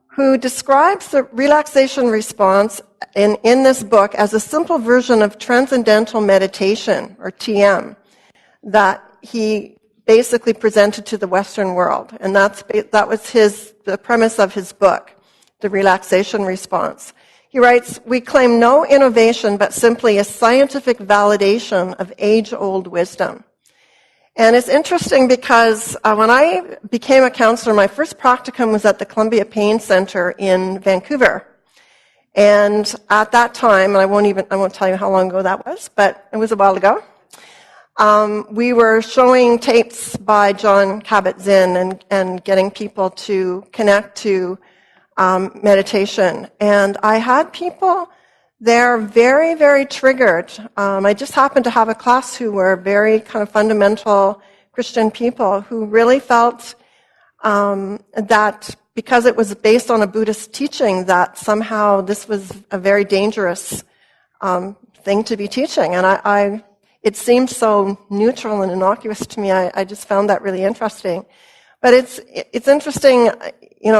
who describes the relaxation response in this book as a simple version of transcendental meditation, or TM, that he basically presented to the Western world. And that was the premise of his book, The Relaxation Response. He writes, "We claim no innovation, but simply a scientific validation of age-old wisdom." And it's interesting because when I became a counselor, my first practicum was at the Columbia Pain Center in Vancouver. And at that time, and I won't tell you how long ago that was, but it was a while ago, we were showing tapes by John Kabat-Zinn and getting people to connect to meditation. And I had people there very, very triggered. I just happened to have a class who were very kind of fundamental Christian people who really felt that because it was based on a Buddhist teaching, that somehow this was a very dangerous thing to be teaching. And it seemed so neutral and innocuous to me. I just found that really interesting. But it's interesting,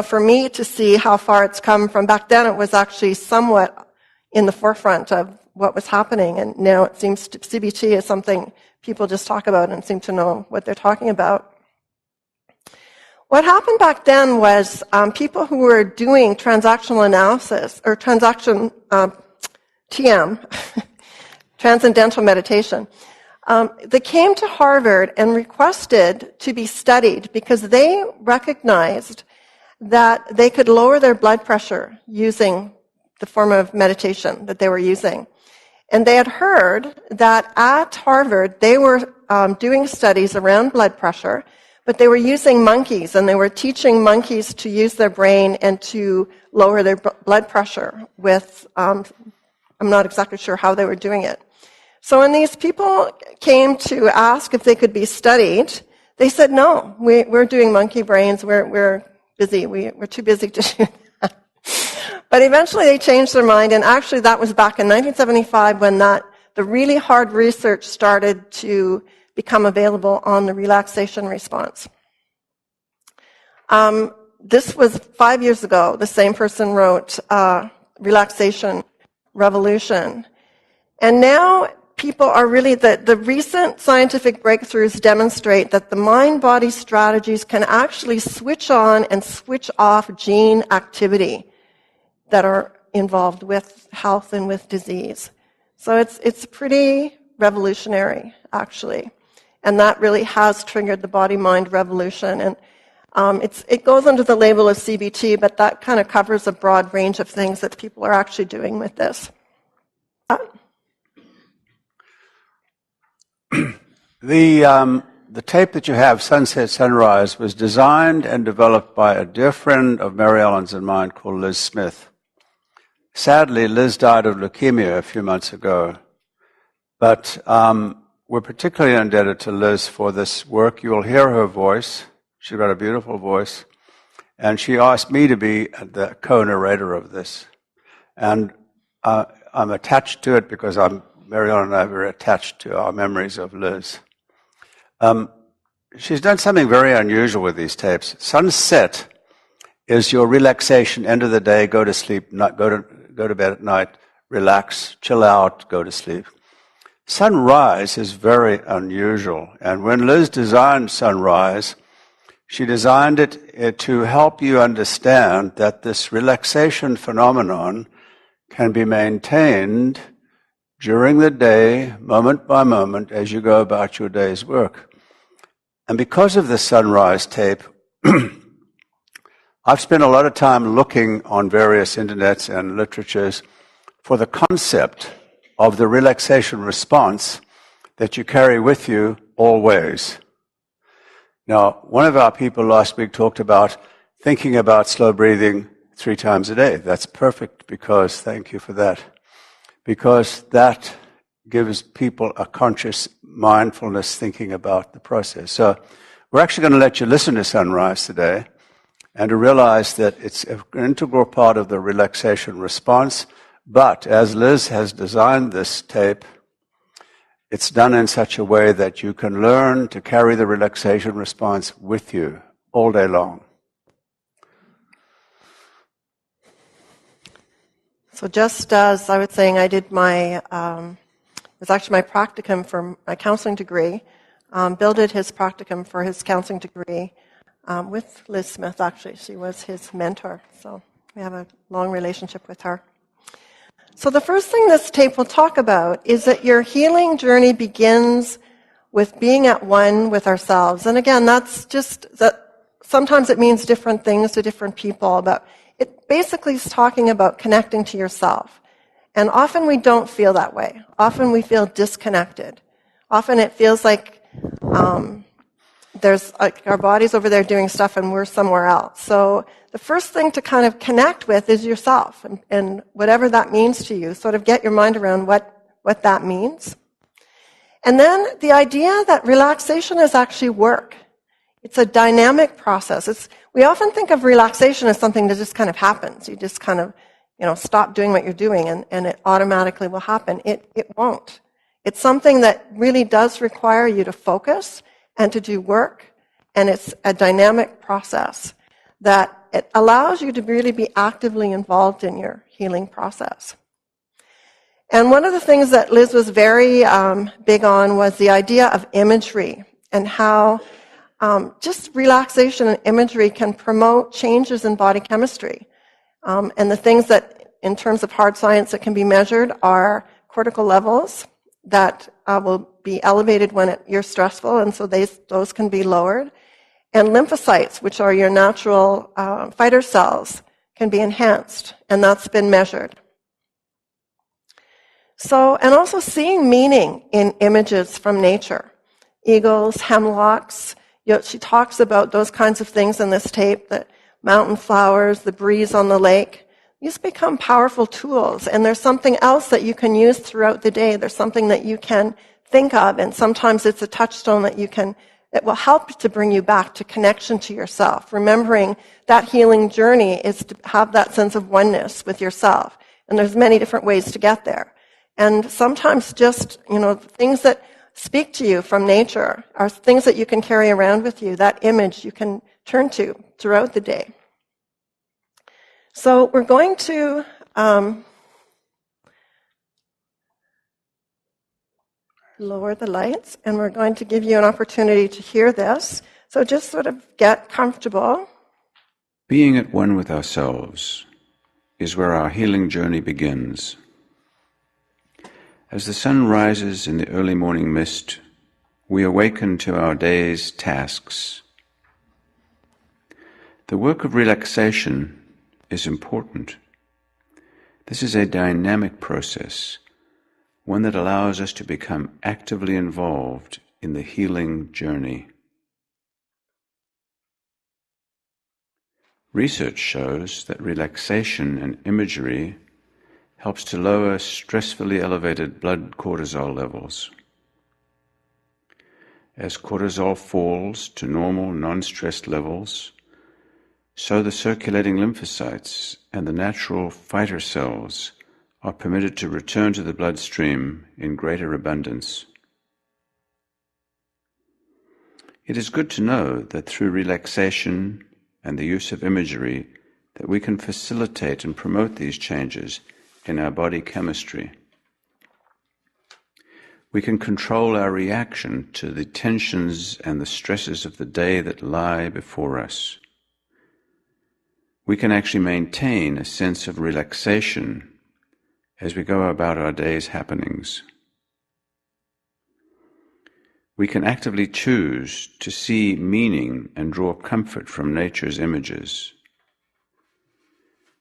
for me to see how far it's come from. Back then it was actually somewhat in the forefront of what was happening, and now it seems CBT is something people just talk about and seem to know what they're talking about. What happened back then was people who were doing transactional analysis, or TM, transcendental meditation, they came to Harvard and requested to be studied because they recognized that they could lower their blood pressure using the form of meditation that they were using. And they had heard that at Harvard, they were doing studies around blood pressure, but they were using monkeys, and they were teaching monkeys to use their brain and to lower their blood pressure with, I'm not exactly sure how they were doing it. So when these people came to ask if they could be studied, they said, no, we're doing monkey brains, we're busy, we're too busy to do that. But eventually they changed their mind, and actually that was back in 1975 when the really hard research started to become available on the relaxation response. This was 5 years ago. The same person wrote Relaxation Revolution. And now people are really, the recent scientific breakthroughs demonstrate that the mind-body strategies can actually switch on and switch off gene activity that are involved with health and with disease. So it's pretty revolutionary, actually. And that really has triggered the body-mind revolution. And it goes under the label of CBT, but that kind of covers a broad range of things that people are actually doing with this. The tape that you have, Sunset Sunrise, was designed and developed by a dear friend of Mary Ellen's and mine called Liz Smith. Sadly, Liz died of leukemia a few months ago, but we're particularly indebted to Liz for this work. You will hear her voice. She's got a beautiful voice, and she asked me to be the co-narrator of this. And I'm attached to it because Mary Ellen and I are very attached to our memories of Liz. She's done something very unusual with these tapes. Sunset is your relaxation, end of the day, go to sleep, go to bed at night, relax, chill out, go to sleep. Sunrise is very unusual. And when Liz designed Sunrise, she designed it to help you understand that this relaxation phenomenon can be maintained during the day, moment by moment, as you go about your day's work. And because of the Sunrise tape, I've spent a lot of time looking on various internets and literatures for the concept of the relaxation response that you carry with you always. Now, one of our people last week talked about thinking about slow breathing 3 times a day. That's perfect because, thank you for that, because that gives people a conscious mindfulness thinking about the process. So we're actually going to let you listen to Sunrise today and to realize that it's an integral part of the relaxation response. But as Liz has designed this tape, it's done in such a way that you can learn to carry the relaxation response with you all day long. So just as I was saying, I did my, it was actually my practicum for my counseling degree. Bill did his practicum for his counseling degree with Liz Smith, actually. She was his mentor, so we have a long relationship with her. So the first thing this tape will talk about is that your healing journey begins with being at one with ourselves. And again, that's just that sometimes it means different things to different people, but it basically is talking about connecting to yourself. And often we don't feel that way. Often we feel disconnected. Often it feels like there's like our body's over there doing stuff and we're somewhere else. So the first thing to kind of connect with is yourself, and whatever that means to you, sort of get your mind around what that means. And then the idea that relaxation is actually work. It's a dynamic process. We often think of relaxation as something that just kind of happens. You just kind of, stop doing what you're doing and it automatically will happen. It won't. It's something that really does require you to focus and to do work, and it's a dynamic process that it allows you to really be actively involved in your healing process. And one of the things that Liz was very big on was the idea of imagery and how just relaxation and imagery can promote changes in body chemistry. And the things that, in terms of hard science, that can be measured are cortical levels that will be elevated when you're stressful, and so those can be lowered. And lymphocytes, which are your natural fighter cells, can be enhanced, and that's been measured. So, and also seeing meaning in images from nature. Eagles, hemlocks, she talks about those kinds of things in this tape, the mountain flowers, the breeze on the lake. These become powerful tools, and there's something else that you can use throughout the day. There's something that you can think of, and sometimes it's a touchstone that it will help to bring you back to connection to yourself. Remembering that healing journey is to have that sense of oneness with yourself, and there's many different ways to get there. And sometimes just, things that speak to you from nature are things that you can carry around with you, that image you can turn to throughout the day. So we're going to lower the lights, and we're going to give you an opportunity to hear this. So just sort of get comfortable. Being at one with ourselves is where our healing journey begins. As the sun rises in the early morning mist, we awaken to our day's tasks. The work of relaxation is important. This is a dynamic process, one that allows us to become actively involved in the healing journey. Research shows that relaxation and imagery helps to lower stressfully elevated blood cortisol levels. As cortisol falls to normal non-stressed levels, so the circulating lymphocytes and the natural fighter cells are permitted to return to the bloodstream in greater abundance. It is good to know that through relaxation and the use of imagery that we can facilitate and promote these changes in our body chemistry. We can control our reaction to the tensions and the stresses of the day that lie before us. We can actually maintain a sense of relaxation as we go about our day's happenings. We can actively choose to see meaning and draw comfort from nature's images.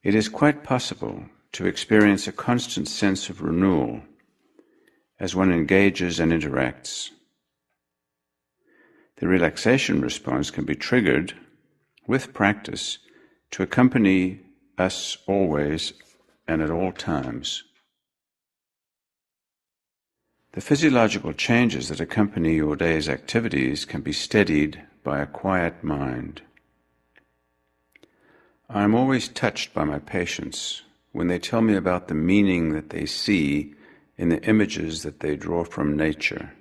It is quite possible to experience a constant sense of renewal as one engages and interacts. The relaxation response can be triggered with practice to accompany us always and at all times. The physiological changes that accompany your day's activities can be steadied by a quiet mind. I am always touched by my patients when they tell me about the meaning that they see in the images that they draw from nature.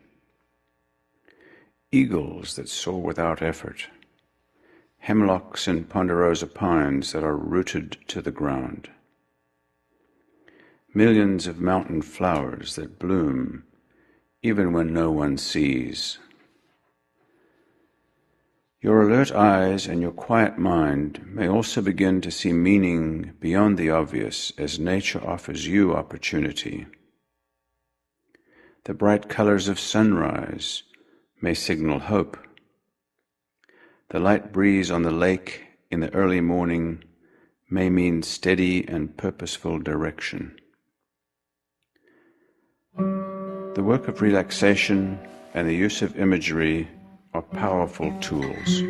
Eagles that soar without effort, hemlocks and ponderosa pines that are rooted to the ground. millions of mountain flowers that bloom even when no one sees. Your alert eyes and your quiet mind may also begin to see meaning beyond the obvious as nature offers you opportunity. The bright colors of sunrise may signal hope. The light breeze on the lake in the early morning may mean steady and purposeful direction. The work of relaxation and the use of imagery are powerful tools.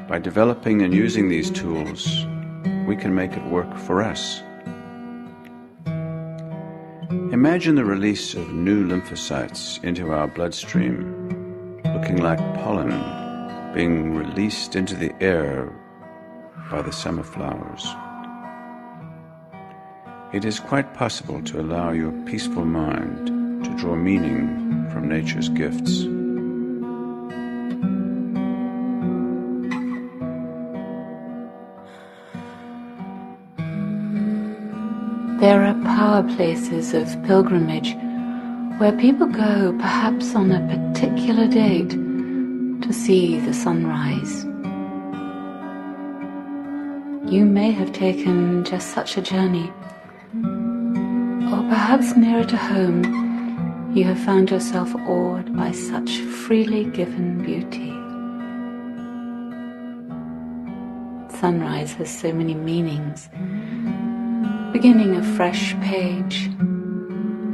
By developing and using these tools, we can make it work for us. Imagine the release of new lymphocytes into our bloodstream, looking like pollen being released into the air by the summer flowers. It is quite possible to allow your peaceful mind to draw meaning from nature's gifts. There are power places of pilgrimage where people go perhaps on a particular date to see the sunrise. You may have taken just such a journey, or perhaps nearer to home, you have found yourself awed by such freely given beauty. Sunrise has so many meanings. Beginning a fresh page,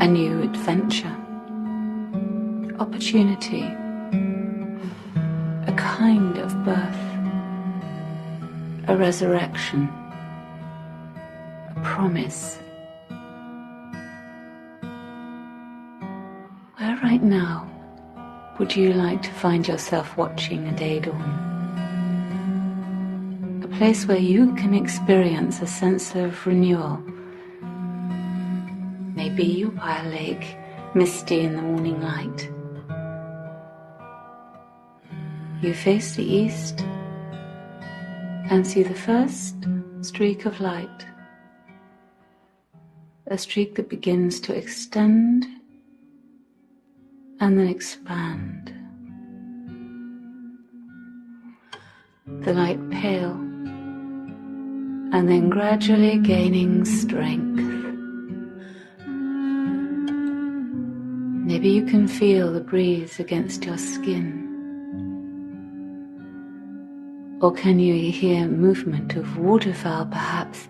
a new adventure, opportunity, a kind of birth, a resurrection, a promise. Where right now would you like to find yourself watching a day dawn? A place where you can experience a sense of renewal. Maybe you're by a lake, misty in the morning light. You face the east and see the first streak of light. A streak that begins to extend and then expand. The light pale and then gradually gaining strength. Maybe you can feel the breeze against your skin. Or can you hear movement of waterfowl perhaps?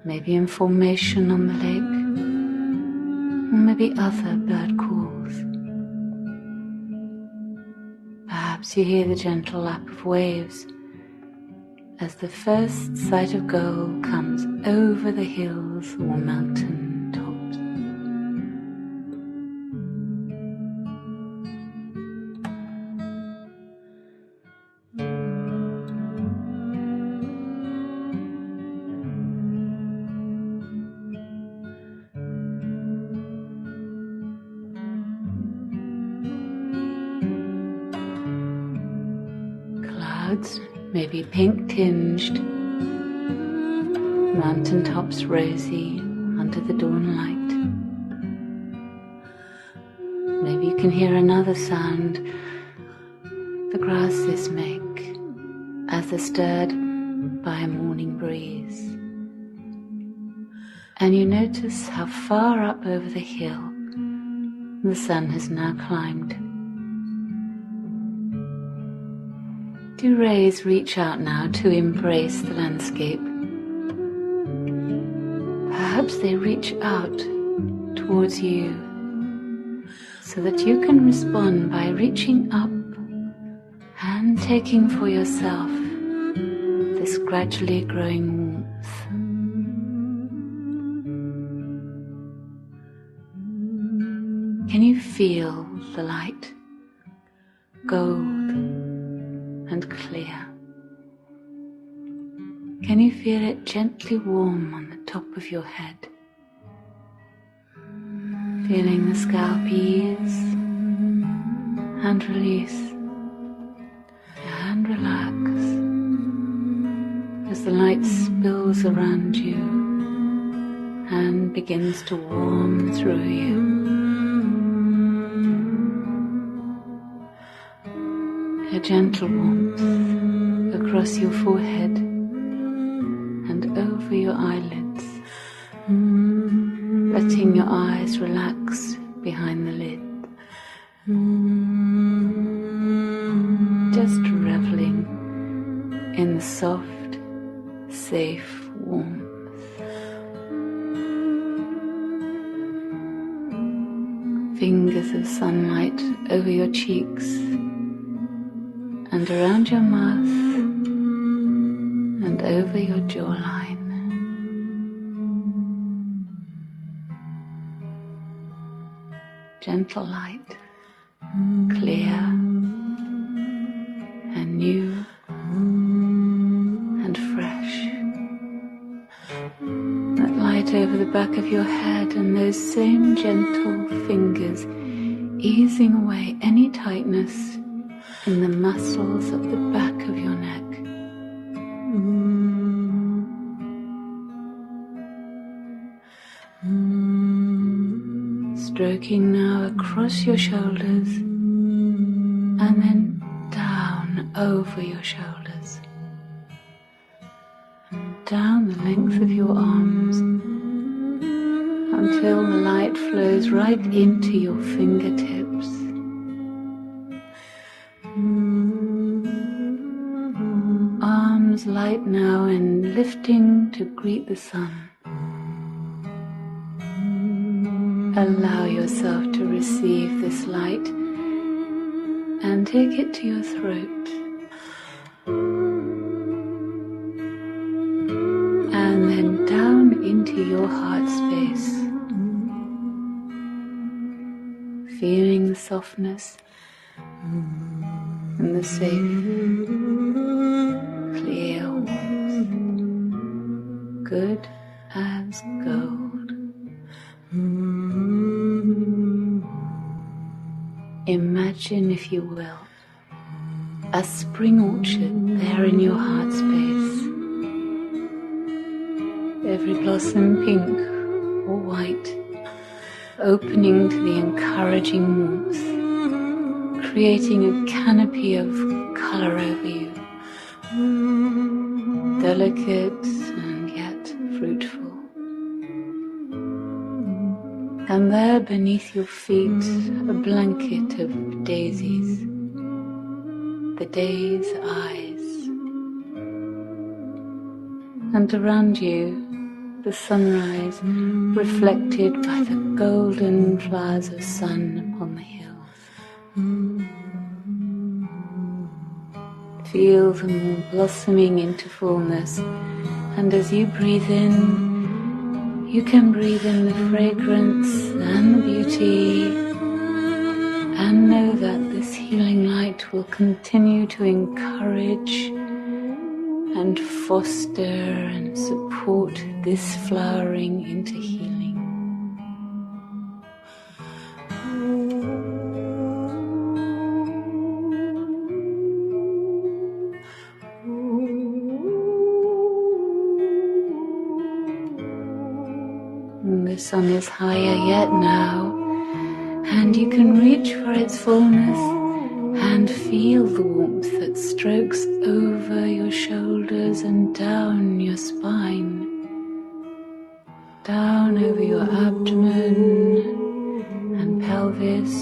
Maybe in formation on the lake, or maybe other bird calls. Perhaps you hear the gentle lap of waves as the first sight of goal comes over the hills or mountain tops. Clouds may be pink tinged, mountaintops rosy under the dawn light. Maybe you can hear another sound the grasses make as they're stirred by a morning breeze. And you notice how far up over the hill the sun has now climbed. Do rays reach out now to embrace the landscape? Perhaps they reach out towards you so that you can respond by reaching up and taking for yourself this gradually growing warmth. Can you feel the light? Gold and clear. Can you feel it gently warm on the top of your head? Feeling the scalp ease and release and relax as the light spills around you begins to warm through you. A gentle warmth across your forehead and over your eyelids, letting your eyes relax behind the lid. Just reveling in the soft, safe warmth. Fingers of sunlight over your cheeks and around your mouth and over your jawline. Gentle light, clear and new and fresh. That light over the back of your head and those same gentle fingers easing away any tightness in the muscles at the back of your neck. Stroking now across your shoulders and then down over your shoulders and down the length of your arms until the light flows right into your fingertips. Arms light now and lifting to greet the sun. Allow yourself to receive this light and take it to your throat. And then down into your heart space. Feeling the softness and the safe, clear warmth, good as gold. Imagine, if you will, a spring orchard there in your heart space. Every blossom pink or white, opening to the encouraging warmth, creating a canopy of color over you, delicate and yet fruitful. And there beneath your feet a blanket of daisies, the day's eyes. And around you, the sunrise reflected by the golden flowers of sun upon the hills. Feel them all blossoming into fullness, and as you breathe in, you can breathe in the fragrance and the beauty, and know that this healing light will continue to encourage and foster and support this flowering into healing. The sun is higher yet now, and you can reach for its fullness and feel the warmth that strokes over your shoulders and down your spine, down over your abdomen and pelvis,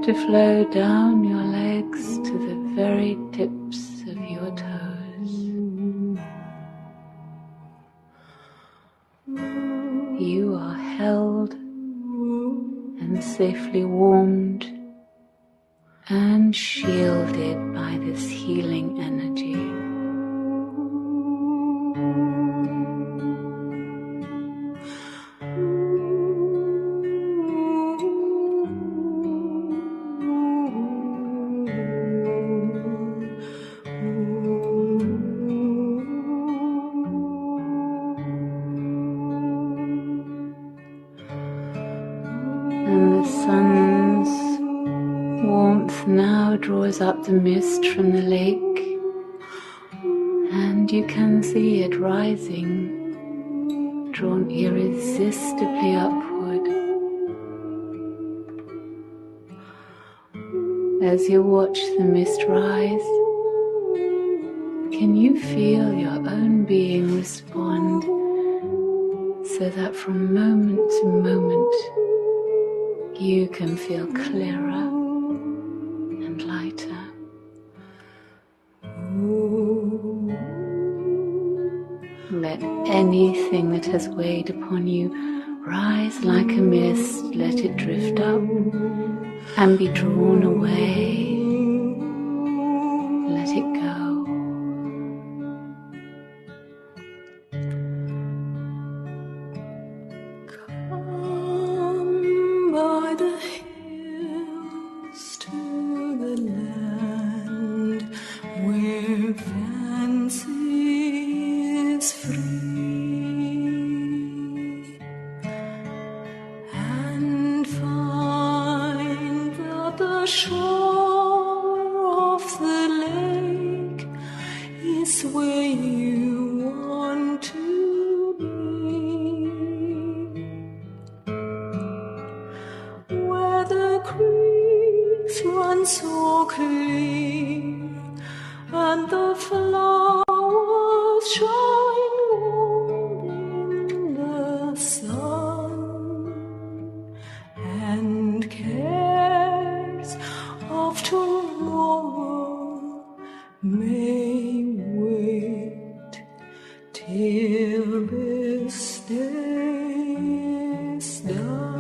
to flow down your legs to the very tips of your toes. You are held and safely warmed and shielded by this healing energy. And the sun's warmth now draws up the mist from the lake, and you can see it rising, drawn irresistibly upward. As you watch the mist rise, can you feel your own being respond so that from moment to moment you can feel clearer and lighter? Let anything that has weighed upon you rise like a mist. Let it drift up and be drawn away. Let it go. Come by the hills to the land where fancy is free, and find that the shore of the lake is where you want to be, where the creeks run so clear and the flowers shine gold in the sun, and cares of tomorrow may wait till this day is done.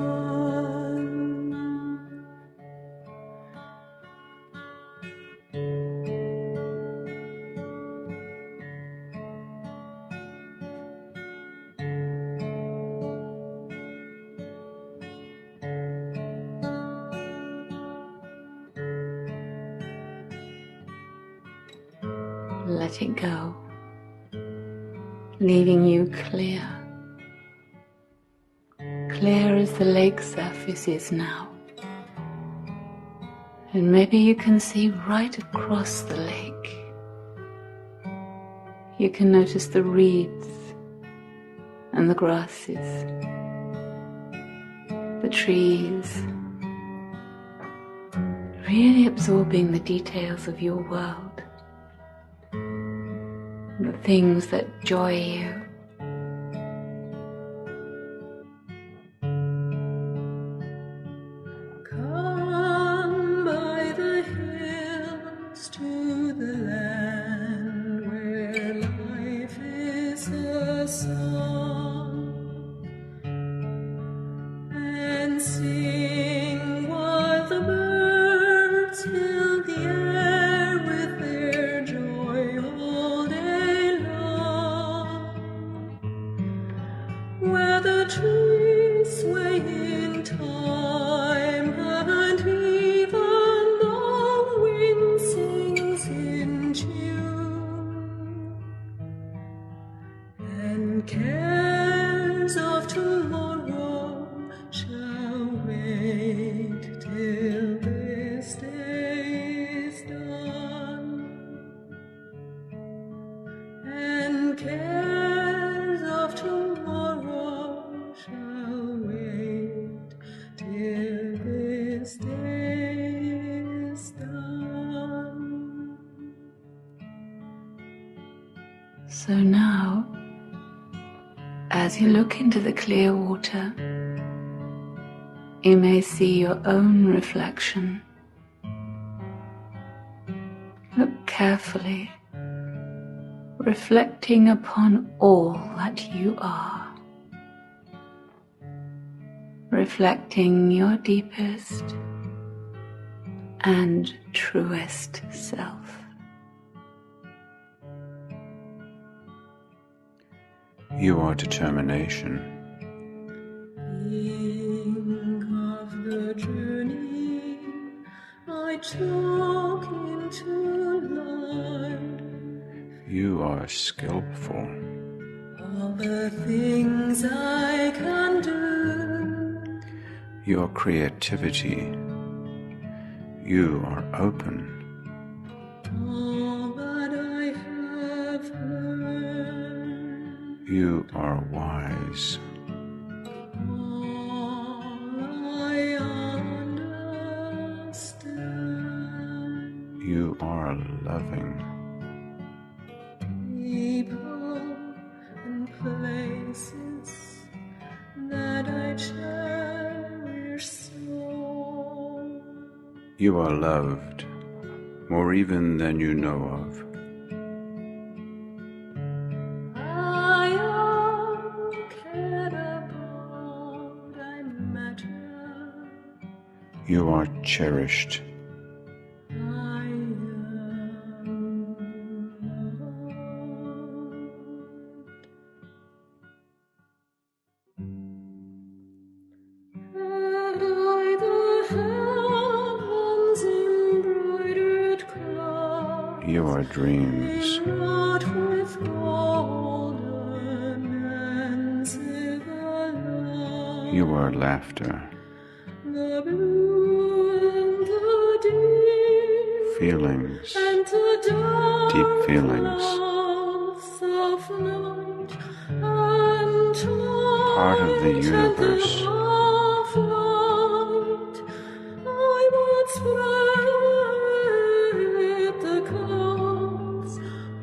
Let it go, leaving you clear, clear as the lake surface is now. And maybe you can see right across the lake. You can notice the reeds and the grasses, the trees, really absorbing the details of your world. The things that joy you. Come by the hills to the land where life is a song, and sing while the birds fill the air with their joy all day long, where the trees sway in time and even the wind sings in tune, and cares of tomorrow shall wait till this day is done, and cares of tomorrow shall wait till this day is done. So now, as you look into the clear water, you may see your own reflection. Look carefully, reflecting upon all that you are, reflecting your deepest and truest self. You are determination. Think of the journey I took into life, You are skillful. all the things I can do. Your creativity. You are open. All that I have learned, You are wise. I understand. You are loving. People and places that I cherish so. You are loved, more even than you know of. I am cared about, I matter. You are cherished. I am loved. And I the heavens embroidered cloud. You are dreams. Wrought with golden and silver light. You are laughter. The blue and the deep Feelings. and the dark Deep feelings. clouds of night and twilight Part of the and universe. the half light. I would spread the clouds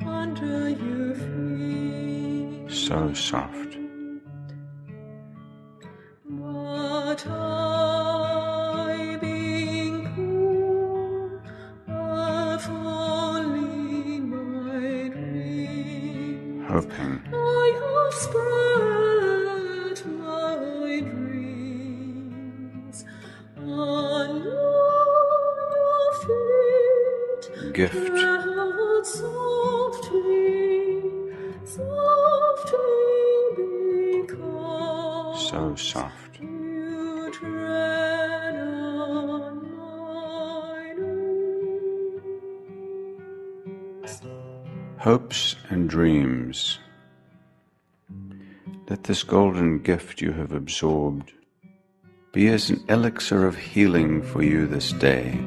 under your feet. So soft. But I, being poor, have only my dream. Hoping. I have spread my dreams on your feet. Gift. Tread softly, softly, because So soft. you tread on my nerves. Hopes and dreams. Let this golden gift you have absorbed be as an elixir of healing for you this day.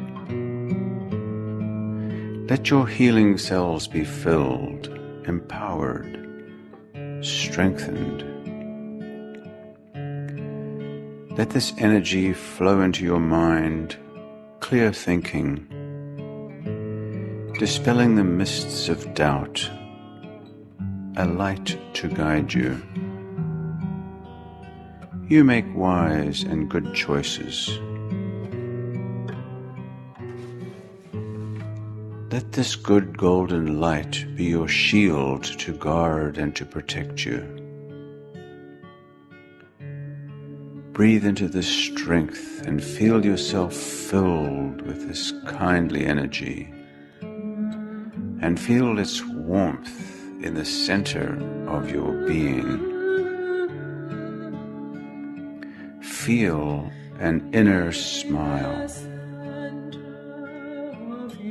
Let your healing cells be filled, empowered, strengthened. Let this energy flow into your mind, clear thinking, dispelling the mists of doubt, a light to guide you. You make wise and good choices. Let this good golden light be your shield to guard and to protect you. Breathe into this strength and feel yourself filled with this kindly energy, and feel its warmth in the center of your being. Feel an inner smile,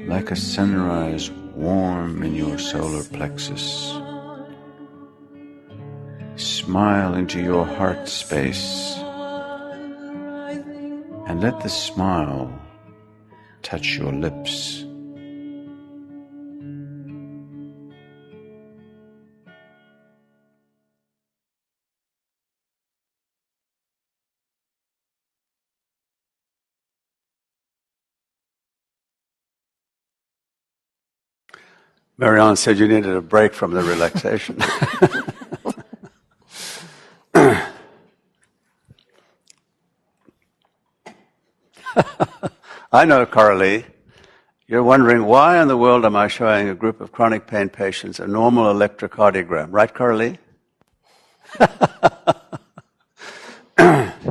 like a sunrise warm in your solar plexus. Smile into your heart space, and let the smile touch your lips. Marianne said you needed a break from the relaxation. I know, Coralie, you're wondering why in the world am I showing a group of chronic pain patients a normal electrocardiogram, right, Coralie?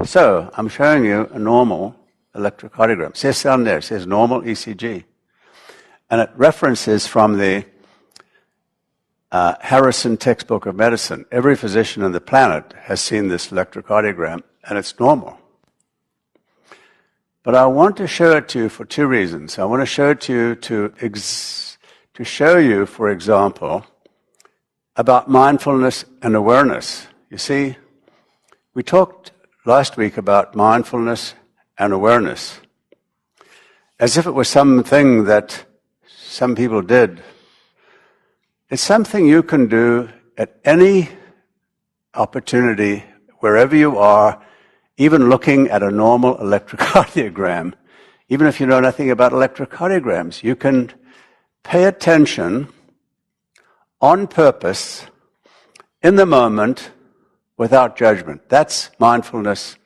So, I'm showing you a normal electrocardiogram. It says down there, it says normal ECG. And it references from the Harrison textbook of medicine. Every physician on the planet has seen this electrocardiogram, and it's normal. But I want to show it to you for two reasons. I want to show it to you to show you, for example, about mindfulness and awareness. You see, we talked last week about mindfulness and awareness, as if it was something that some people did. It's something you can do at any opportunity, wherever you are, even looking at a normal electrocardiogram, even if you know nothing about electrocardiograms, you can pay attention on purpose, in the moment, without judgment. That's mindfulness,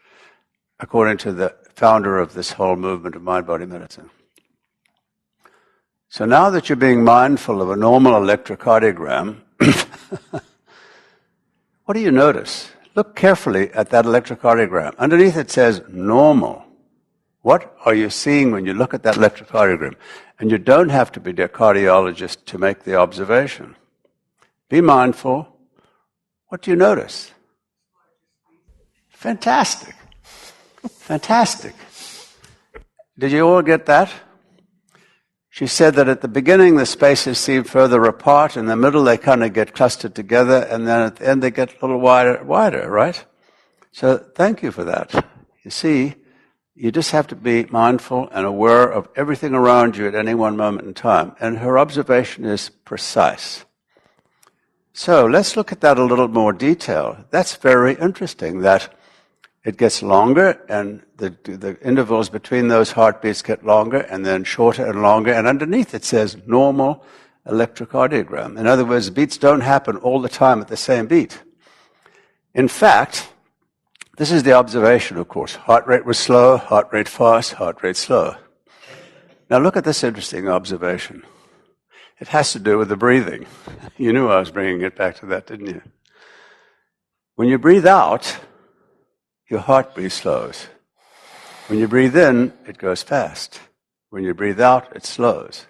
according to the founder of this whole movement of mind-body medicine. So now that you're being mindful of a normal electrocardiogram, what do you notice? Look carefully at that electrocardiogram. Underneath it says normal. What are you seeing when you look at that electrocardiogram? And you don't have to be a cardiologist to make the observation. Be mindful. What do you notice? Fantastic. Fantastic. Did you all get that? She said that at the beginning the spaces seem further apart, in the middle they kind of get clustered together, and then at the end they get a little wider, right? So thank you for that. You see, you just have to be mindful and aware of everything around you at any one moment in time. And her observation is precise. So let's look at that a little more detail. That's very interesting, that it gets longer, and the intervals between those heartbeats get longer, and then shorter and longer, and underneath it says normal electrocardiogram. In other words, beats don't happen all the time at the same beat. In fact, this is the observation, of course. Heart rate was slow, heart rate fast, heart rate slow. Now look at this interesting observation. It has to do with the breathing. You knew I was bringing it back to that, didn't you? When you breathe out, your heartbeat slows. When you breathe in, it goes fast. When you breathe out, it slows.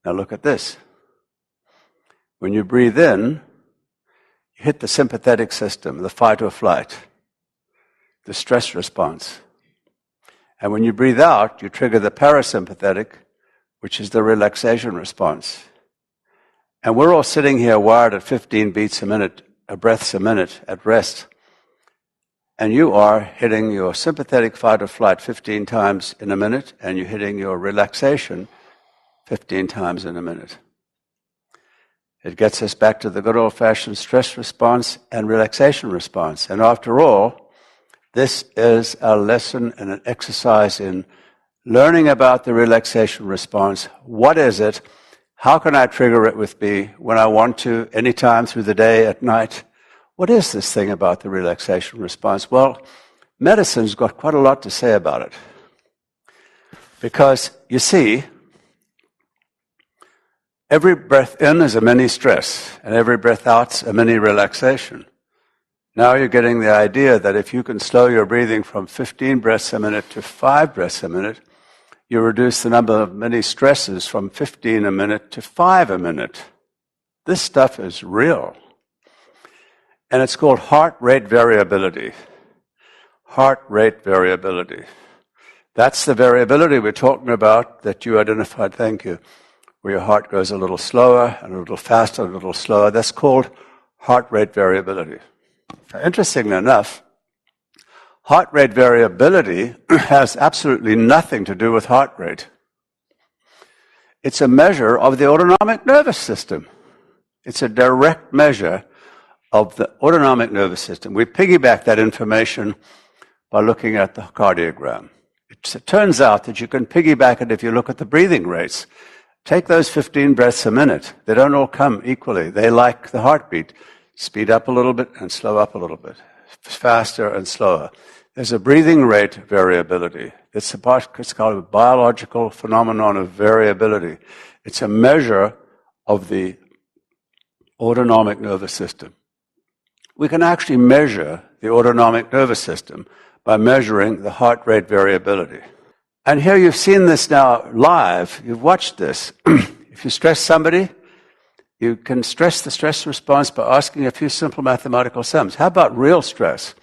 Now look at this. When you breathe in, you hit the sympathetic system, the fight or flight, the stress response. And when you breathe out, you trigger the parasympathetic, which is the relaxation response. And we're all sitting here wired at 15 beats a minute, breaths a minute at rest. And you are hitting your sympathetic fight or flight 15 times in a minute, and you're hitting your relaxation 15 times in a minute. It gets us back to the good old-fashioned stress response and relaxation response. And after all, this is a lesson and an exercise in learning about the relaxation response. What is it? How can I trigger it with me when I want to, anytime through the day, at night? What is this thing about the relaxation response? Well, medicine's got quite a lot to say about it. Because, you see, every breath in is a mini stress, and every breath out's a mini relaxation. Now you're getting the idea that if you can slow your breathing from 15 breaths a minute to 5 breaths a minute, you reduce the number of mini stresses from 15 a minute to 5 a minute. This stuff is real. And it's called heart rate variability. Heart rate variability. That's the variability we're talking about that you identified, thank you, where your heart goes a little slower and a little faster, a little slower. That's called heart rate variability. Interestingly enough, heart rate variability has absolutely nothing to do with heart rate. It's a measure of the autonomic nervous system. It's a direct measure of the autonomic nervous system. We piggyback that information by looking at the cardiogram. It turns out that you can piggyback it if you look at the breathing rates. Take those 15 breaths a minute. They don't all come equally. They like the heartbeat. Speed up a little bit and slow up a little bit. Faster and slower. There's a breathing rate variability. It's called a biological phenomenon of variability. It's a measure of the autonomic nervous system. We can actually measure the autonomic nervous system by measuring the heart rate variability. And here you've seen this now live. You've watched this. If you stress somebody, you can stress the stress response by asking a few simple mathematical sums. How about real stress,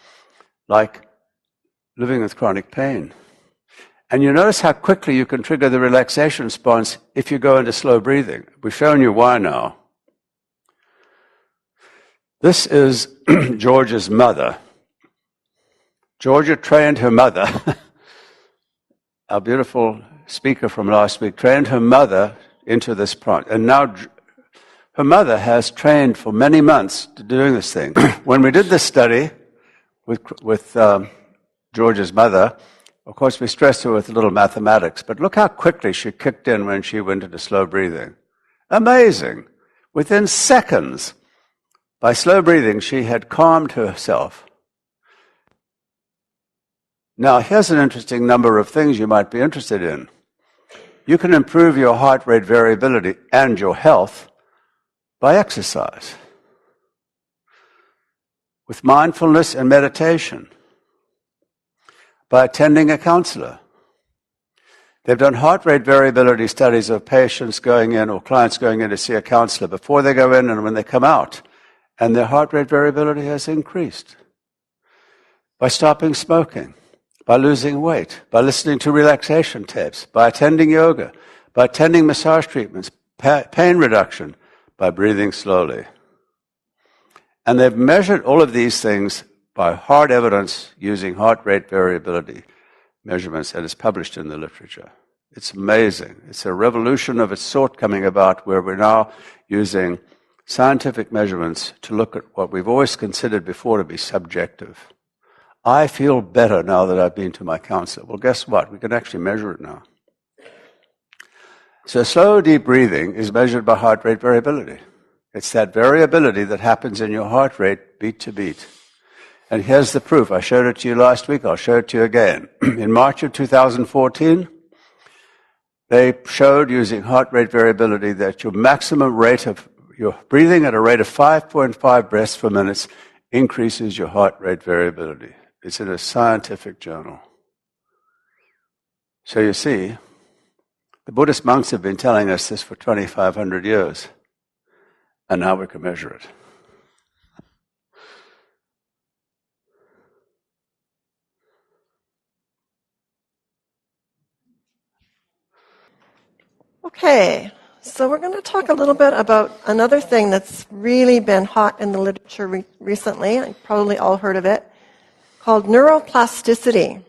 like living with chronic pain? And you notice how quickly you can trigger the relaxation response if you go into slow breathing. We've shown you why now. This is Georgia's mother. Georgia trained her mother, our beautiful speaker from last week, trained her mother into this prompt. And now Her mother has trained for many months to doing this thing. When we did this study with George's mother, of course we stressed her with a little mathematics, but look how quickly she kicked in when she went into slow breathing. Amazing. Within seconds, by slow breathing, she had calmed herself. Now, here's an interesting number of things you might be interested in. You can improve your heart rate variability and your health by exercise, with mindfulness and meditation, by attending a counselor. They've done heart rate variability studies of patients going in or clients going in to see a counselor before they go in and when they come out, and their heart rate variability has increased. By stopping smoking, by losing weight, by listening to relaxation tapes, by attending yoga, by attending massage treatments, pain reduction, by breathing slowly. And they've measured all of these things by hard evidence using heart rate variability measurements, and it's published in the literature. It's amazing. It's a revolution of its sort coming about, where we're now using scientific measurements to look at what we've always considered before to be subjective. I feel better now that I've been to my counselor. Well, guess what? We can actually measure it now. So slow, deep breathing is measured by heart rate variability. It's that variability that happens in your heart rate, beat to beat. And here's the proof. I showed it to you last week. I'll show it to you again. In March of 2014, they showed using heart rate variability that your maximum rate of your breathing at a rate of 5.5 breaths per minute increases your heart rate variability. It's in a scientific journal. So you see, the Buddhist monks have been telling us this for 2,500 years, and now we can measure it. Okay, so we're going to talk a little bit about another thing that's really been hot in the literature recently. You've probably all heard of it, called neuroplasticity.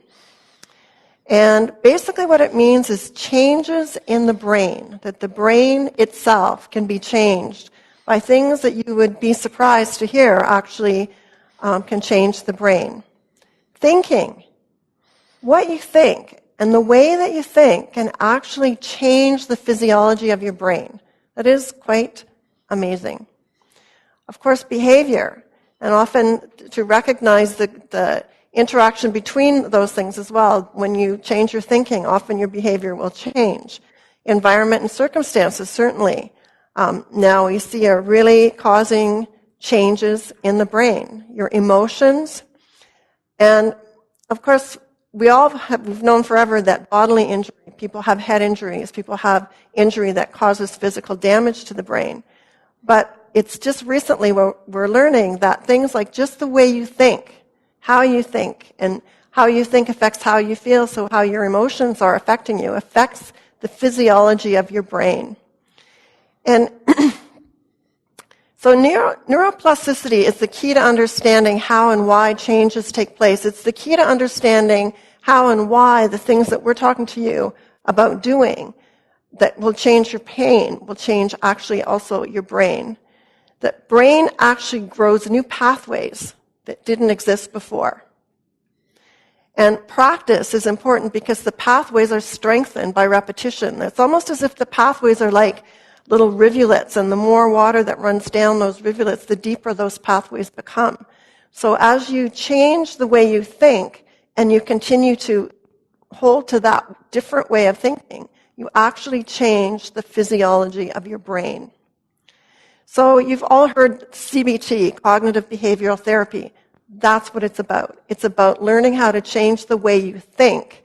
And basically what it means is changes in the brain, that the brain itself can be changed by things that you would be surprised to hear actually can change the brain. Thinking, what you think, and the way that you think can actually change the physiology of your brain. That is quite amazing. Of course, behavior, and often to recognize the interaction between those things as well. When you change your thinking, often your behavior will change. Environment and circumstances, certainly. Now we see are really causing changes in the brain. Your emotions. And, of course, we've known forever that bodily injury, people have head injuries, people have injury that causes physical damage to the brain. But it's just recently we're learning that things like just the way you think, how you think, and how you think affects how you feel, so how your emotions are affecting you affects the physiology of your brain. And so neuroplasticity is the key to understanding how and why changes take place. It's the key to understanding how and why the things that we're talking to you about doing that will change your pain will change actually also your brain. The brain actually grows new pathways that didn't exist before. And practice is important because the pathways are strengthened by repetition. It's almost as if the pathways are like little rivulets, and the more water that runs down those rivulets, the deeper those pathways become. So as you change the way you think, and you continue to hold to that different way of thinking, you actually change the physiology of your brain. So you've all heard CBT, cognitive behavioral therapy. That's what it's about. It's about learning how to change the way you think.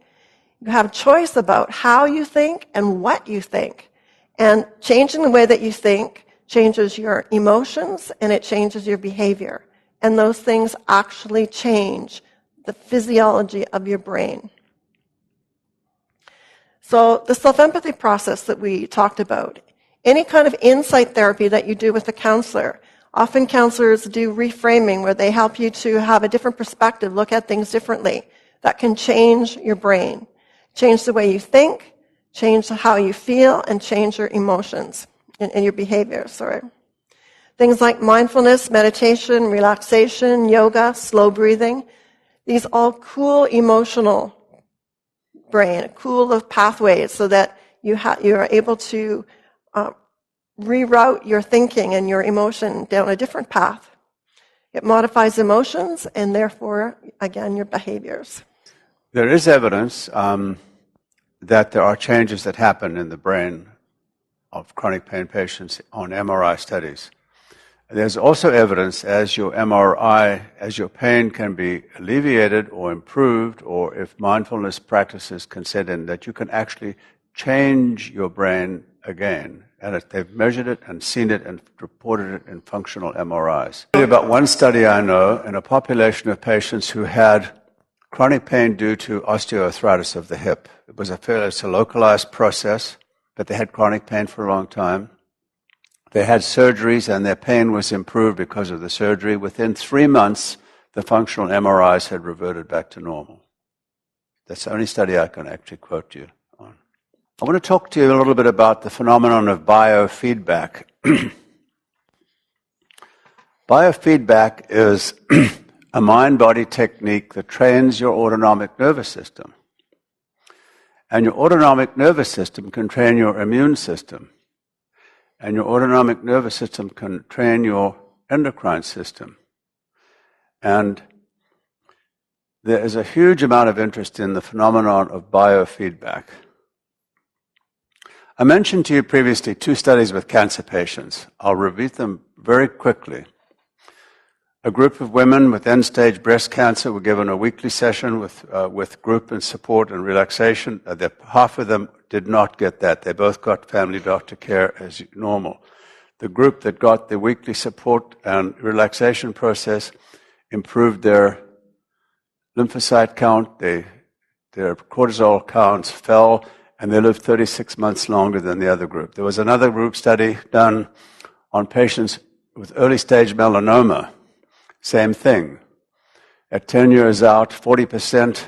You have choice about how you think and what you think. And changing the way that you think changes your emotions and it changes your behavior. And those things actually change the physiology of your brain. So the self-empathy process that we talked about, any kind of insight therapy that you do with a counselor, often counselors do reframing where they help you to have a different perspective, look at things differently. That can change your brain, change the way you think, change how you feel, and change your emotions and your behavior, sorry. Things like mindfulness, meditation, relaxation, yoga, slow breathing. These all cool emotional brain, cool the pathways so that you are able to reroute your thinking and your emotion down a different path. It modifies emotions and therefore, again, your behaviors. There is evidence that there are changes that happen in the brain of chronic pain patients on MRI studies. There's also evidence as your pain can be alleviated or improved, or if mindfulness practices can set in, that you can actually change your brain again. And they've measured it and seen it and reported it in functional MRIs. About one study I know in a population of patients who had chronic pain due to osteoarthritis of the hip. It's a localized process, but they had chronic pain for a long time. They had surgeries and their pain was improved because of the surgery. Within 3 months, the functional MRIs had reverted back to normal. That's the only study I can actually quote you on. I want to talk to you a little bit about the phenomenon of biofeedback. Biofeedback is a mind-body technique that trains your autonomic nervous system. And your autonomic nervous system can train your immune system. And your autonomic nervous system can train your endocrine system. And there is a huge amount of interest in the phenomenon of biofeedback. I mentioned to you previously 2 studies with cancer patients. I'll repeat them very quickly. A group of women with end-stage breast cancer were given a weekly session with group and support and relaxation. Half of them did not get that. They both got family doctor care as normal. The group that got the weekly support and relaxation process improved their lymphocyte count, their cortisol counts fell, and they lived 36 months longer than the other group. There was another group study done on patients with early-stage melanoma. Same thing. At 10 years out, 40%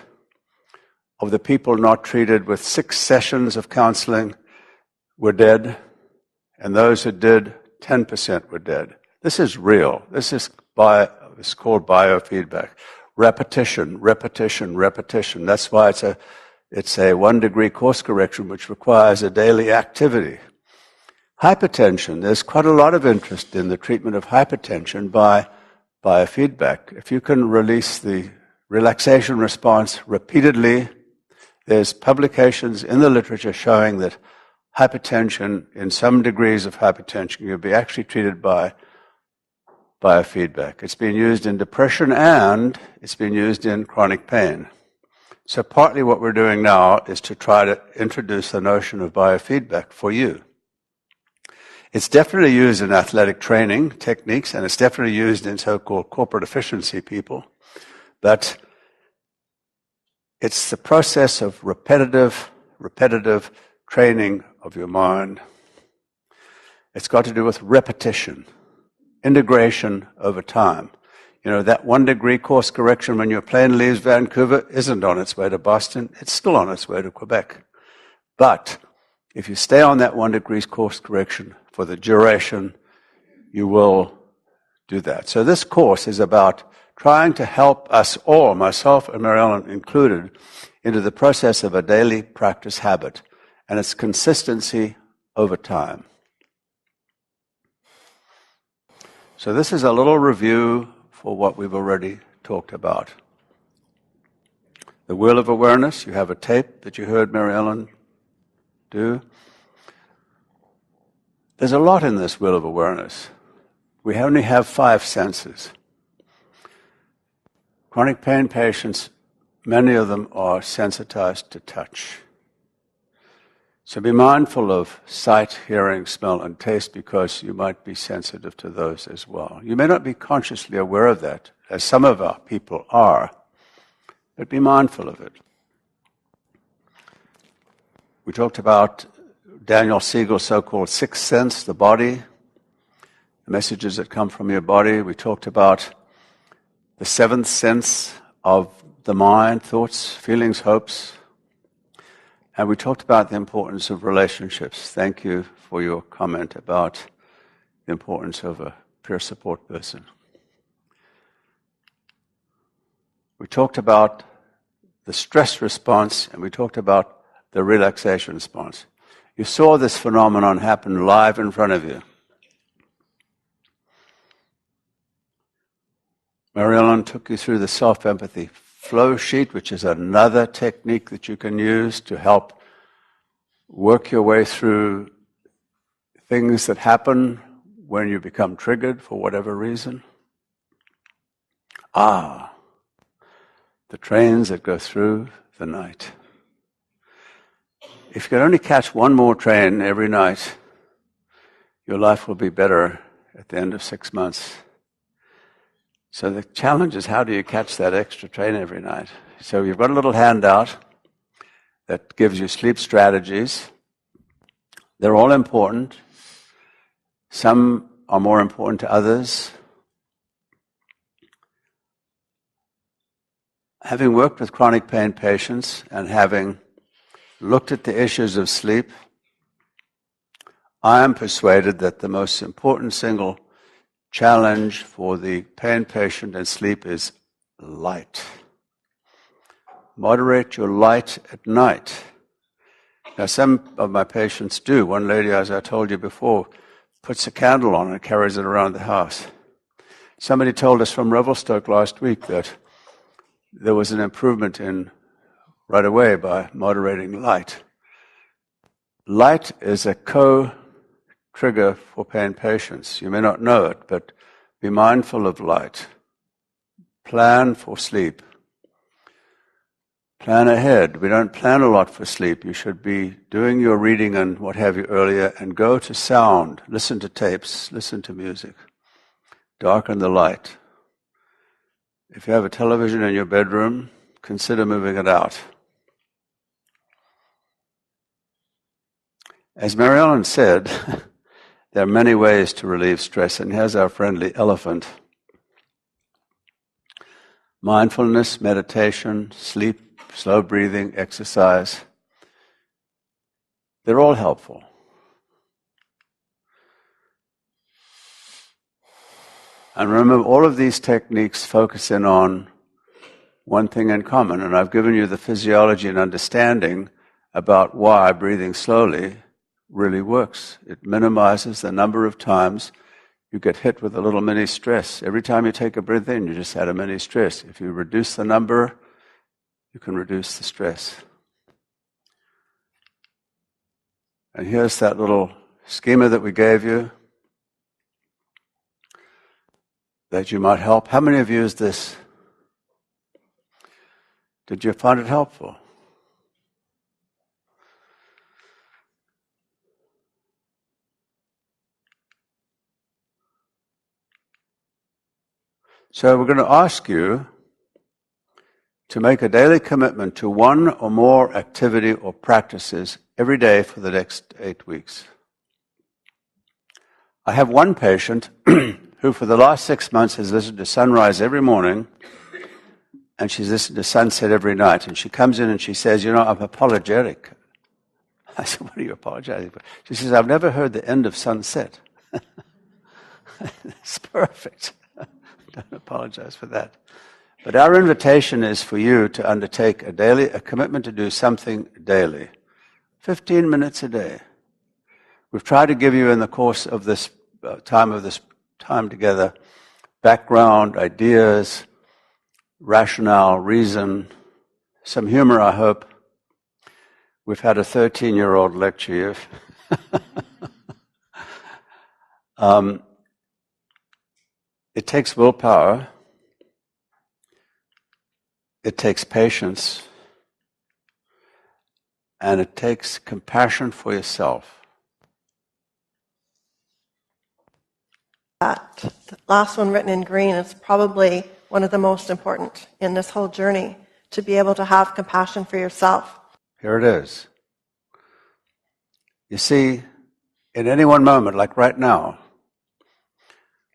of the people not treated with 6 sessions of counseling were dead, and those who did, 10% were dead. This is real. It's called biofeedback. Repetition, repetition, repetition. That's why it's a 1-degree course correction, which requires a daily activity. Hypertension. There's quite a lot of interest in the treatment of hypertension by biofeedback. If you can release the relaxation response repeatedly, there's publications in the literature showing that hypertension, in some degrees of hypertension, you'll be actually treated by biofeedback. It's been used in depression and it's been used in chronic pain. So partly what we're doing now is to try to introduce the notion of biofeedback for you. It's definitely used in athletic training techniques, and it's definitely used in so-called corporate efficiency people. But it's the process of repetitive training of your mind. It's got to do with repetition, integration over time. You know, that 1-degree course correction when your plane leaves Vancouver isn't on its way to Boston. It's still on its way to Quebec. But if you stay on that 1-degree course correction for the duration, you will do that. So this course is about trying to help us all, myself and Mary Ellen included, into the process of a daily practice habit and its consistency over time. So this is a little review for what we've already talked about. The wheel of awareness, you have a tape that you heard Mary Ellen do. There's a lot in this wheel of awareness. We only have 5 senses. Chronic pain patients, many of them are sensitized to touch. So be mindful of sight, hearing, smell, and taste because you might be sensitive to those as well. You may not be consciously aware of that, as some of our people are, but be mindful of it. We talked about Daniel Siegel's so-called 6th sense, the body, the messages that come from your body. We talked about the 7th sense of the mind, thoughts, feelings, hopes. And we talked about the importance of relationships. Thank you for your comment about the importance of a peer support person. We talked about the stress response, and we talked about the relaxation response. You saw this phenomenon happen live in front of you. Mary Ellen took you through the self-empathy flow sheet, which is another technique that you can use to help work your way through things that happen when you become triggered for whatever reason. The trains that go through the night. If you can only catch one more train every night, your life will be better at the end of 6 months. So the challenge is, how do you catch that extra train every night? So you've got a little handout that gives you sleep strategies. They're all important. Some are more important to others. Having worked with chronic pain patients and having looked at the issues of sleep, I am persuaded that the most important single challenge for the pain patient and sleep is light. Moderate your light at night. Now, some of my patients do. One lady, as I told you before, puts a candle on and carries it around the house. Somebody told us from Revelstoke last week that there was an improvement in right away by moderating light. Light is a co-trigger for pain patients. You may not know it, but be mindful of light. Plan for sleep. Plan ahead. We don't plan a lot for sleep. You should be doing your reading and what have you earlier, and go to sound. Listen to tapes. Listen to music. Darken the light. If you have a television in your bedroom, consider moving it out. As Mary Ellen said, there are many ways to relieve stress, and here's our friendly elephant. Mindfulness, meditation, sleep, slow breathing, exercise. They're all helpful. And remember, all of these techniques focus in on one thing in common, and I've given you the physiology and understanding about why breathing slowly really works. It minimizes the number of times you get hit with a little mini stress. Every time you take a breath in, you just had a mini stress. If you reduce the number, you can reduce the stress. And here's that little schema that we gave you that you might help. How many have used this? Did you find it helpful? So we're going to ask you to make a daily commitment to one or more activity or practices every day for the next 8 weeks. I have one patient who for the last 6 months has listened to sunrise every morning, and she's listened to sunset every night. And she comes in and she says, I'm apologetic. I said, what are you apologizing for? She says, I've never heard the end of sunset. It's perfect. Don't apologize for that. But our invitation is for you to undertake a commitment to do something daily. 15 minutes a day. We've tried to give you in the course of this time together, background, ideas, rationale, reason, some humor, I hope. We've had a 13-year-old lecture you. It takes willpower. It takes patience. And it takes compassion for yourself. That last one written in green is probably one of the most important in this whole journey, to be able to have compassion for yourself. Here it is. You see, in any one moment, like right now,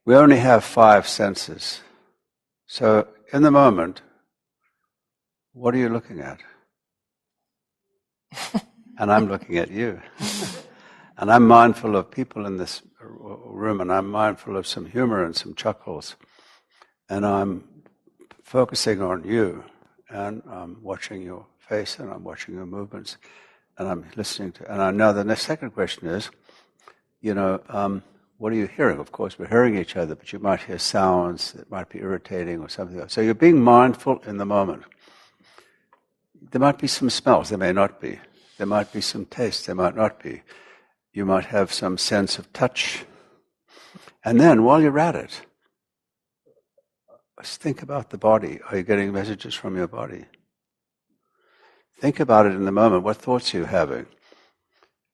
we only have 5 senses. So in the moment, what are you looking at? And I'm looking at you. And I'm mindful of people in this room, and I'm mindful of some humor and some chuckles. And I'm focusing on you, and I'm watching your face, and I'm watching your movements, and I'm listening to. And I know the next second question is, what are you hearing? Of course, we're hearing each other, but you might hear sounds that might be irritating or something else. So you're being mindful in the moment. There might be some smells, there may not be. There might be some taste, there might not be. You might have some sense of touch. And then, while you're at it, just think about the body. Are you getting messages from your body? Think about it in the moment. What thoughts are you having?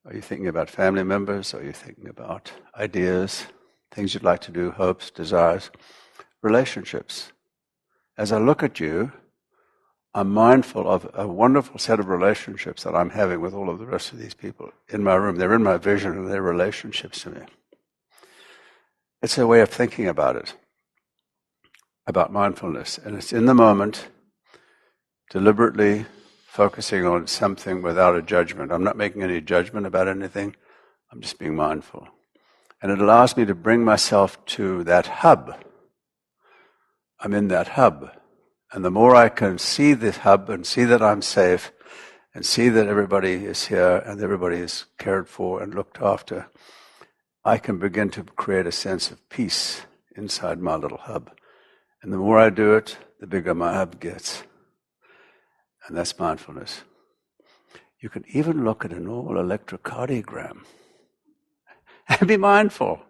Are you thinking about family members? Are you thinking about ideas, things you'd like to do, hopes, desires, relationships? As I look at you, I'm mindful of a wonderful set of relationships that I'm having with all of the rest of these people in my room. They're in my vision and they're relationships to me. It's a way of thinking about it, about mindfulness. And it's in the moment, deliberately focusing on something without a judgment. I'm not making any judgment about anything. I'm just being mindful. And it allows me to bring myself to that hub. I'm in that hub. And the more I can see this hub and see that I'm safe and see that everybody is here and everybody is cared for and looked after, I can begin to create a sense of peace inside my little hub. And the more I do it, the bigger my hub gets. And that's mindfulness. You can even look at a normal electrocardiogram and be mindful.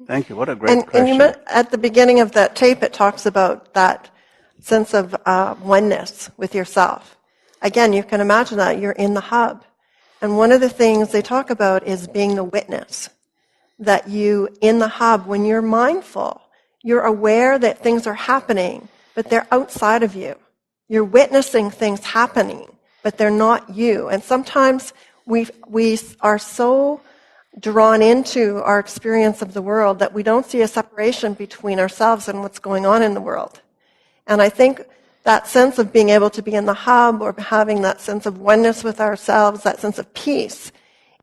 Thank you. What a great question. And at the beginning of that tape, it talks about that sense of oneness with yourself. Again, you can imagine that you're in the hub. And one of the things they talk about is being the witness. That you, in the hub, when you're mindful, you're aware that things are happening, but they're outside of you. You're witnessing things happening, but they're not you. And sometimes we are so drawn into our experience of the world that we don't see a separation between ourselves and what's going on in the world. And I think that sense of being able to be in the hub or having that sense of oneness with ourselves, that sense of peace,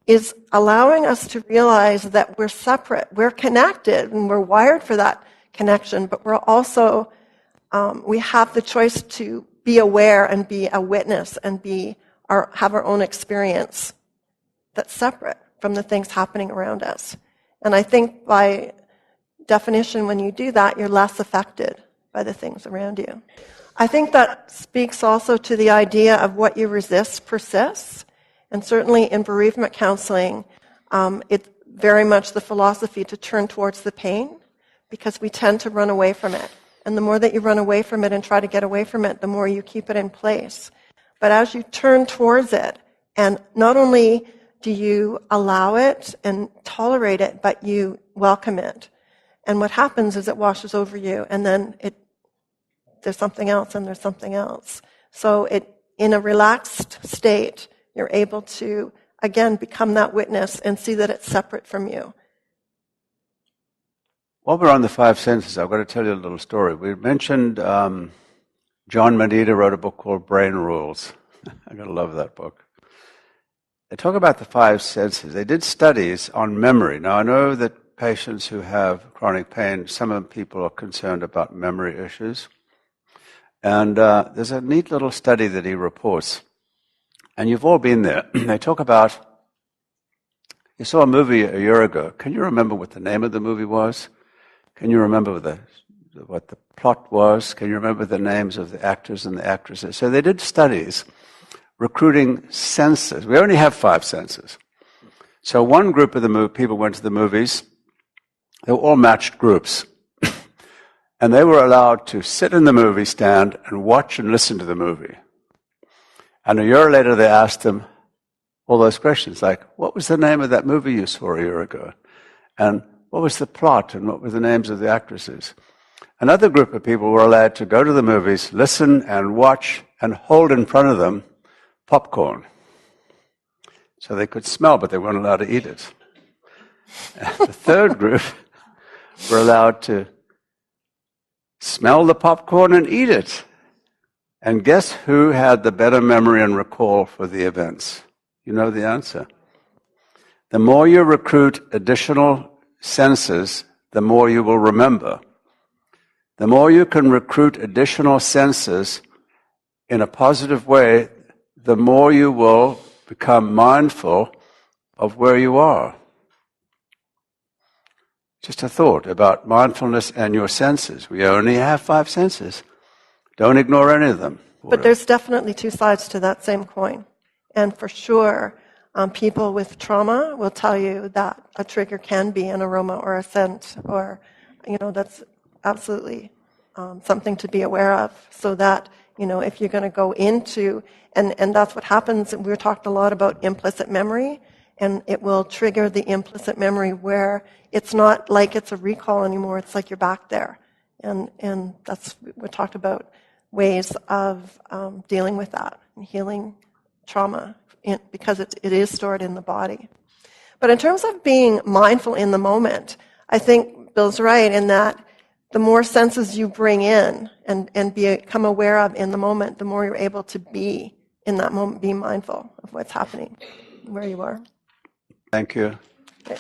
is allowing us to realize that we're separate. We're connected and we're wired for that connection, but we're also, we have the choice to be aware and be a witness and have our own experience that's separate from the things happening around us. And I think by definition, when you do that, you're less affected by the things around you. I think that speaks also to the idea of what you resist persists. And certainly in bereavement counseling, it's very much the philosophy to turn towards the pain because we tend to run away from it. And the more that you run away from it and try to get away from it, the more you keep it in place. But as you turn towards it, and not only do you allow it and tolerate it, but you welcome it. And what happens is it washes over you, and then there's something else, and there's something else. So in a relaxed state, you're able to, again, become that witness and see that it's separate from you. While we're on the five senses, I've got to tell you a little story. We mentioned John Medita wrote a book called Brain Rules. I'm going to love that book. They talk about the five senses. They did studies on memory. Now, I know that patients who have chronic pain, some of people are concerned about memory issues. And there's a neat little study that he reports. And you've all been there. They talk about, you saw a movie a year ago. Can you remember what the name of the movie was? Can you remember what the plot was? Can you remember the names of the actors and the actresses? So they did studies recruiting senses. We only have five senses. So one group of the people went to the movies. They were all matched groups. And they were allowed to sit in the movie stand and watch and listen to the movie. And a year later, they asked them all those questions, like, what was the name of that movie you saw a year ago? And what was the plot, and what were the names of the actresses? Another group of people were allowed to go to the movies, listen and watch, and hold in front of them popcorn. So they could smell, but they weren't allowed to eat it. And the third group were allowed to smell the popcorn and eat it. And guess who had the better memory and recall for the events? You know the answer. The more you recruit additional senses, the more you will remember. The more you can recruit additional senses in a positive way, the more you will become mindful of where you are. Just a thought about mindfulness and your senses. We only have 5 senses. Don't ignore any of them. But there's definitely 2 sides to that same coin. And for sure, people with trauma will tell you that a trigger can be an aroma or a scent, or, that's absolutely something to be aware of. So that, if you're going to go into, and that's what happens, we talked a lot about implicit memory, and it will trigger the implicit memory where it's not like it's a recall anymore, it's like you're back there. And that's, we talked about ways of dealing with that and healing trauma because it is stored in the body. But in terms of being mindful in the moment, I think Bill's right in that the more senses you bring in and become aware of in the moment, the more you're able to be in that moment, be mindful of what's happening, where you are. Thank you. Okay.